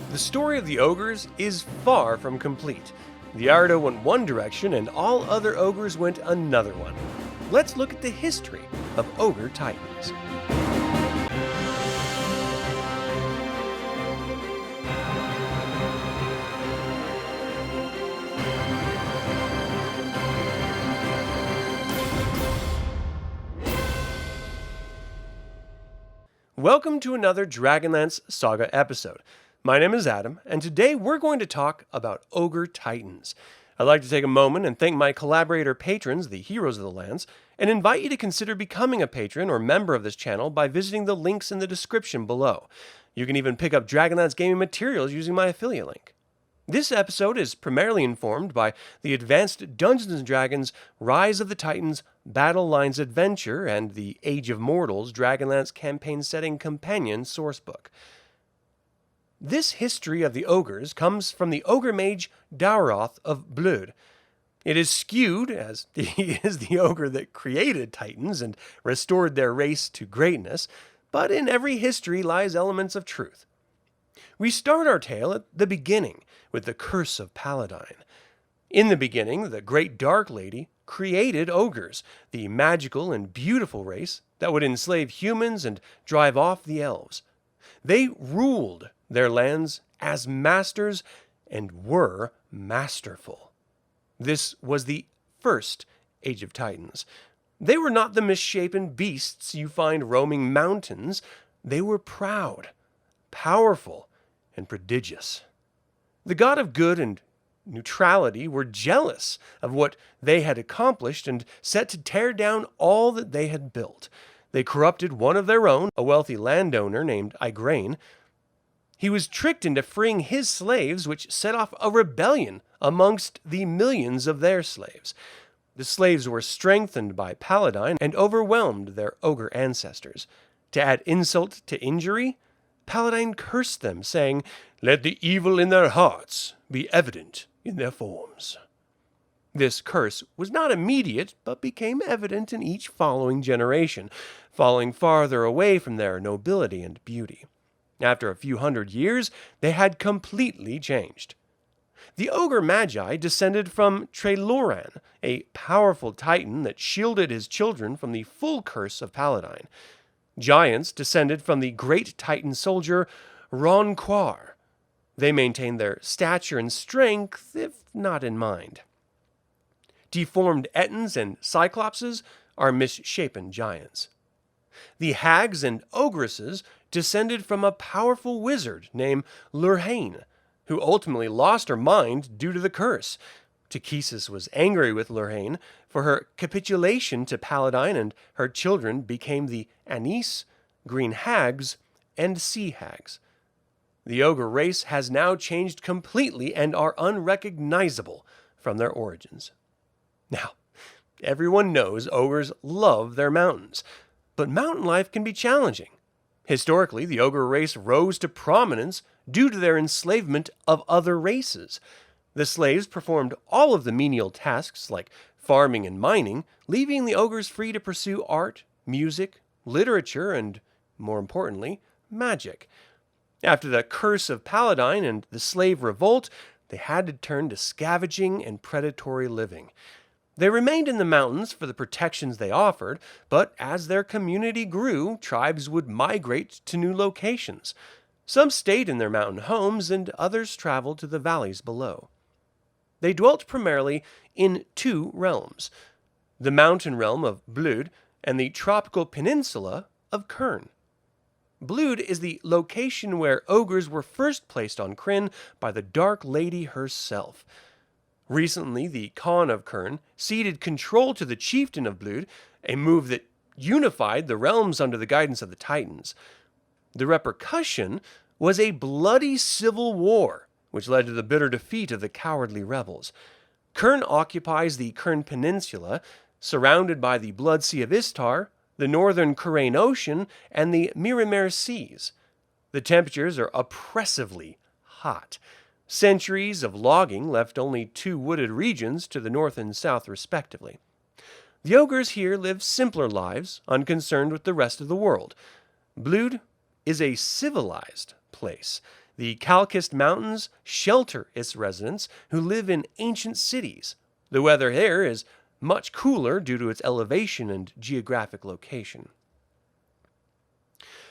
The story of the ogres is far from complete. The Irda went one direction and all other ogres went another one. Let's look at the history of ogre titans. Welcome to another DragonLance Saga episode. My name is Adam, and today we're going to talk about Ogre Titans. I'd like to take a moment and thank my collaborator patrons, the heroes of the lands, and invite you to consider becoming a patron or member of this channel by visiting the links in the description below. You can even pick up DragonLance gaming materials using my affiliate link. This episode is primarily informed by the Advanced Dungeons & Dragons Rise of the Titans Battle Lines Adventure and the Age of Mortals Dragonlance Campaign Setting Companion sourcebook. This history of the ogres comes from the ogre mage Dauroth of Blöde. It is skewed, as he is the ogre that created titans and restored their race to greatness, but in every history lies elements of truth. We start our tale at the beginning with the Curse of Paladine. In the beginning, the great Darklady created ogres, the magical and beautiful race that would enslave humans and drive off the elves. They ruled their lands as masters and were masterful. This was the first Age of Titans. They were not the misshapen beasts you find roaming mountains. They were proud, powerful, and prodigious. The god of good and neutrality were jealous of what they had accomplished and set to tear down all that they had built. They corrupted one of their own, a wealthy landowner named Igraine. He was tricked into freeing his slaves, which set off a rebellion amongst the millions of their slaves. The slaves were strengthened by Paladine and overwhelmed their ogre ancestors. To add insult to injury, Paladine cursed them, saying, "Let the evil in their hearts be evident in their forms." This curse was not immediate, but became evident in each following generation, falling farther away from their nobility and beauty. After a few hundred years, they had completely changed. The ogre magi descended from Trailoran, a powerful titan that shielded his children from the full curse of Paladine. Giants descended from the great titan soldier Ronquar. They maintained their stature and strength, if not in mind. Deformed Ettins and Cyclopses are misshapen giants. The hags and ogresses descended from a powerful wizard named Lurhane, who ultimately lost her mind due to the curse. Takhisis was angry with Lurhane for her capitulation to Paladine, and her children became the Anise, green hags, and sea hags. The ogre race has now changed completely and are unrecognizable from their origins. Now, everyone knows ogres love their mountains, but mountain life can be challenging. Historically, the ogre race rose to prominence due to their enslavement of other races. The slaves performed all of the menial tasks like farming and mining, leaving the ogres free to pursue art, music, literature, and, more importantly, magic. After the Curse of Paladine and the slave revolt, they had to turn to scavenging and predatory living. They remained in the mountains for the protections they offered, but as their community grew, tribes would migrate to new locations. Some stayed in their mountain homes, and others traveled to the valleys below. They dwelt primarily in two realms, the mountain realm of Blöde and the tropical peninsula of Krynn. Blöde is the location where ogres were first placed on Krynn by the Darklady herself. Recently, the Khan of Krynn ceded control to the chieftain of Blöde, a move that unified the realms under the guidance of the Titans. The repercussion was a bloody civil war, which led to the bitter defeat of the cowardly rebels. Krynn occupies the Krynn Peninsula, surrounded by the Blood Sea of Istar, the northern Kurain Ocean, and the Miramar Seas. The temperatures are oppressively hot. Centuries of logging left only two wooded regions to the north and south, respectively. The ogres here live simpler lives, unconcerned with the rest of the world. Blöde is a civilized place. The Calcist Mountains shelter its residents who live in ancient cities. The weather here is much cooler due to its elevation and geographic location.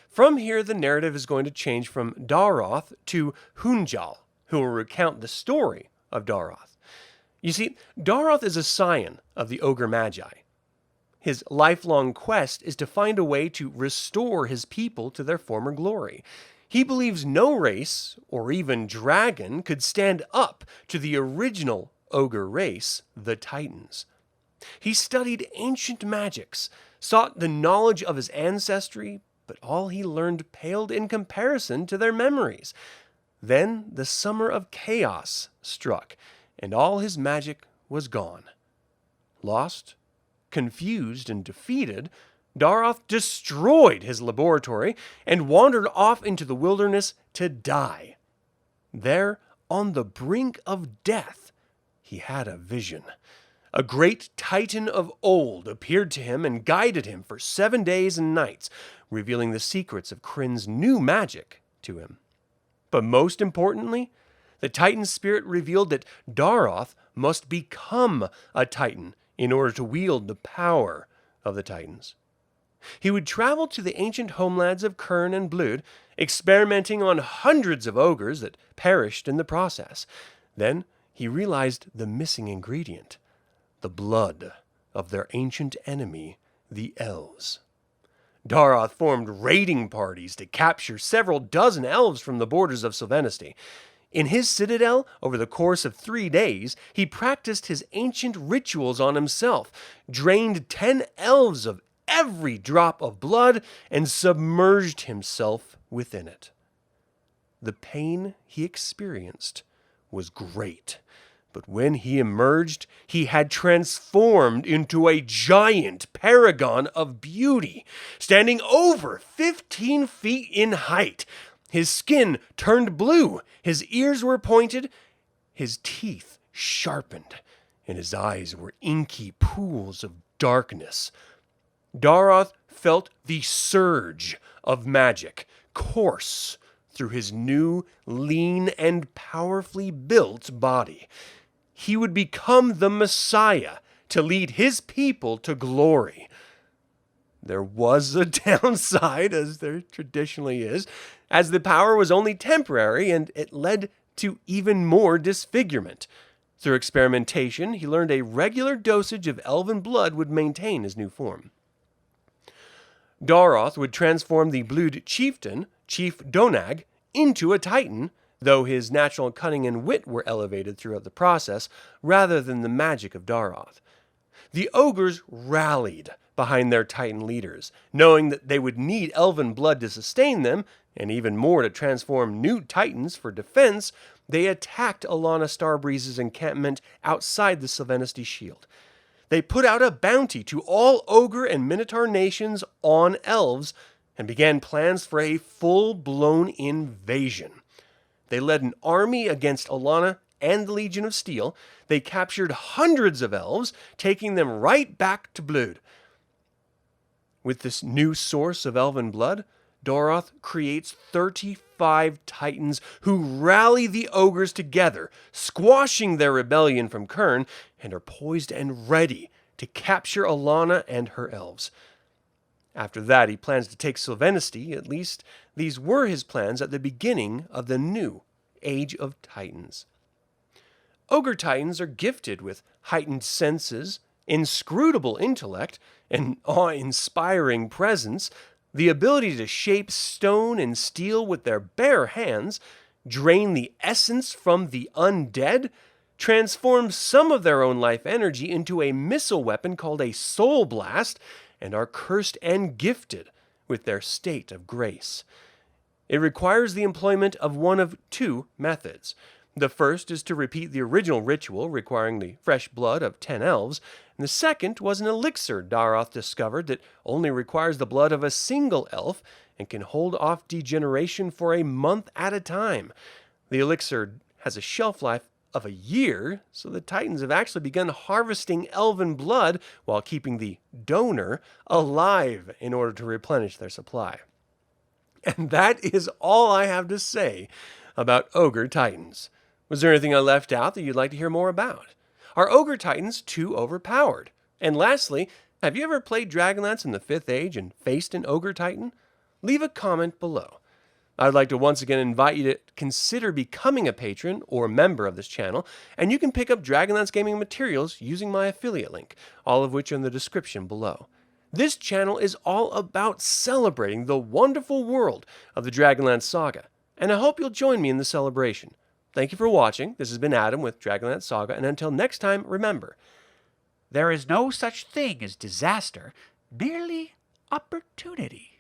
From here, the narrative is going to change from Dauroth to Hunjal, who will recount the story of Dauroth. You see, Dauroth is a scion of the Ogre Magi. His lifelong quest is to find a way to restore his people to their former glory. He believes no race, or even dragon, could stand up to the original ogre race, the Titans. He studied ancient magics, sought the knowledge of his ancestry, but all he learned paled in comparison to their memories. Then the Summer of Chaos struck, and all his magic was gone. Lost, confused, and defeated, Dauroth destroyed his laboratory and wandered off into the wilderness to die. There, on the brink of death, he had a vision. A great titan of old appeared to him and guided him for 7 days and nights, revealing the secrets of Krynn's new magic to him. But most importantly, the Titan's spirit revealed that Dauroth must become a Titan in order to wield the power of the Titans. He would travel to the ancient homelands of Krynn and Blöde, experimenting on hundreds of ogres that perished in the process. Then he realized the missing ingredient, the blood of their ancient enemy, the elves. Dauroth formed raiding parties to capture several dozen elves from the borders of Sylvanesty. In his citadel, over the course of 3 days, he practiced his ancient rituals on himself, drained 10 elves of every drop of blood, and submerged himself within it. The pain he experienced was great, but when he emerged, he had transformed into a giant paragon of beauty, standing over 15 feet in height. His skin turned blue, his ears were pointed, his teeth sharpened, and his eyes were inky pools of darkness. Dauroth felt the surge of magic course through his new, lean, and powerfully built body. He would become the Messiah to lead his people to glory. There was a downside, as there traditionally is, as the power was only temporary and it led to even more disfigurement. Through experimentation, he learned a regular dosage of elven blood would maintain his new form. Dauroth would transform the Blöde chieftain, Chief Donag, into a Titan, though his natural cunning and wit were elevated throughout the process, rather than the magic of Dauroth. The ogres rallied behind their Titan leaders, knowing that they would need elven blood to sustain them, and even more to transform new Titans for defense. They attacked Alanna Starbreeze's encampment outside the Sylvanesty Shield. They put out a bounty to all Ogre and Minotaur nations on elves, and began plans for a full-blown invasion. They led an army against Alanna and the Legion of Steel. They captured hundreds of elves, taking them right back to Blöde. With this new source of elven blood, Dauroth creates 35 Titans who rally the ogres together, squashing their rebellion from Krynn, and are poised and ready to capture Alanna and her elves. After that, he plans to take Sylvanesty. At least these were his plans at the beginning of the new Age of Titans. Ogre Titans are gifted with heightened senses, inscrutable intellect, and awe-inspiring presence, the ability to shape stone and steel with their bare hands, drain the essence from the undead, transform some of their own life energy into a missile weapon called a soul blast, and are cursed and gifted with their state of grace. It requires the employment of one of 2 methods. The first is to repeat the original ritual requiring the fresh blood of 10 elves, and the second was an elixir Dauroth discovered that only requires the blood of a single elf and can hold off degeneration for a month at a time. The elixir has a shelf life of a year, so the Titans have actually begun harvesting elven blood while keeping the donor alive in order to replenish their supply. And that is all I have to say about Ogre Titans. Was there anything I left out that you'd like to hear more about? Are Ogre Titans too overpowered? And lastly, have you ever played Dragonlance in the 5th Age and faced an Ogre Titan? Leave a comment below. I'd like to once again invite you to consider becoming a patron or member of this channel, and you can pick up Dragonlance gaming materials using my affiliate link, all of which are in the description below. This channel is all about celebrating the wonderful world of the Dragonlance Saga, and I hope you'll join me in the celebration. Thank you for watching. This has been Adam with Dragonlance Saga, and until next time, remember, there is no such thing as disaster, merely opportunity.